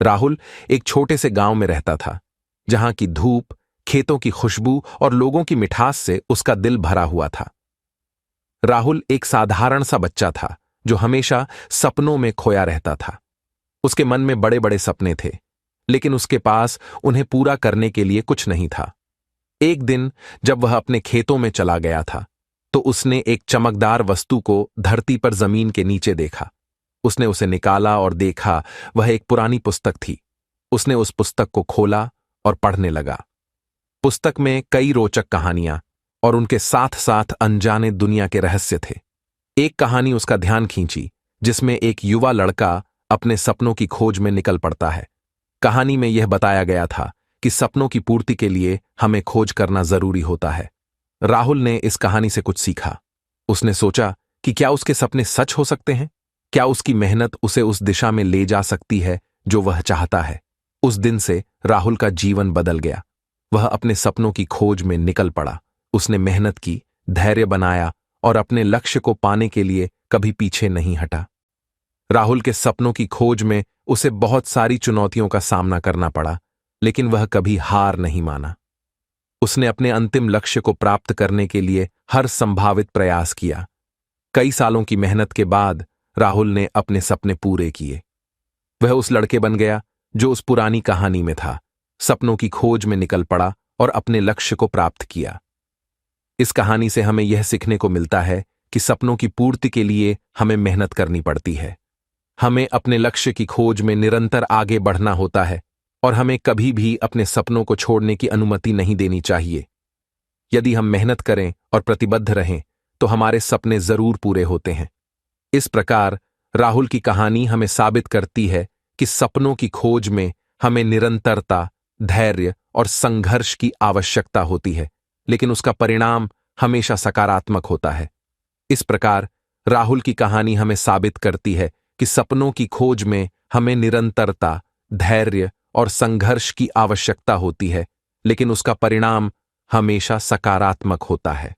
राहुल एक छोटे से गांव में रहता था, जहां की धूप, खेतों की खुशबू और लोगों की मिठास से उसका दिल भरा हुआ था। राहुल एक साधारण सा बच्चा था जो हमेशा सपनों में खोया रहता था। उसके मन में बड़े बड़े सपने थे, लेकिन उसके पास उन्हें पूरा करने के लिए कुछ नहीं था। एक दिन जब वह अपने खेतों में चला गया था, तो उसने एक चमकदार वस्तु को धरती पर जमीन के नीचे देखा। उसने उसे निकाला और देखा, वह एक पुरानी पुस्तक थी। उसने उस पुस्तक को खोला और पढ़ने लगा। पुस्तक में कई रोचक कहानियां और उनके साथ साथ अनजाने दुनिया के रहस्य थे। एक कहानी उसका ध्यान खींची, जिसमें एक युवा लड़का अपने सपनों की खोज में निकल पड़ता है। कहानी में यह बताया गया था कि सपनों की पूर्ति के लिए हमें खोज करना जरूरी होता है। राहुल ने इस कहानी से कुछ सीखा। उसने सोचा कि क्या उसके सपने सच हो सकते हैं? क्या उसकी मेहनत उसे उस दिशा में ले जा सकती है जो वह चाहता है? उस दिन से राहुल का जीवन बदल गया। वह अपने सपनों की खोज में निकल पड़ा। उसने मेहनत की, धैर्य बनाया और अपने लक्ष्य को पाने के लिए कभी पीछे नहीं हटा। राहुल के सपनों की खोज में उसे बहुत सारी चुनौतियों का सामना करना पड़ा, लेकिन वह कभी हार नहीं माना। उसने अपने अंतिम लक्ष्य को प्राप्त करने के लिए हर संभावित प्रयास किया। कई सालों की मेहनत के बाद राहुल ने अपने सपने पूरे किए। वह उस लड़के बन गया जो उस पुरानी कहानी में था। सपनों की खोज में निकल पड़ा और अपने लक्ष्य को प्राप्त किया। इस कहानी से हमें यह सीखने को मिलता है कि सपनों की पूर्ति के लिए हमें मेहनत करनी पड़ती है। हमें अपने लक्ष्य की खोज में निरंतर आगे बढ़ना होता है और हमें कभी भी अपने सपनों को छोड़ने की अनुमति नहीं देनी चाहिए। यदि हम मेहनत करें और प्रतिबद्ध रहें, तो हमारे सपने जरूर पूरे होते हैं। इस प्रकार राहुल की कहानी हमें साबित करती है कि सपनों की खोज में हमें निरंतरता, धैर्य और संघर्ष की आवश्यकता होती है, लेकिन उसका परिणाम हमेशा सकारात्मक होता है। इस प्रकार राहुल की कहानी हमें साबित करती है कि सपनों की खोज में हमें निरंतरता, धैर्य और संघर्ष की आवश्यकता होती है, लेकिन उसका परिणाम हमेशा सकारात्मक होता है।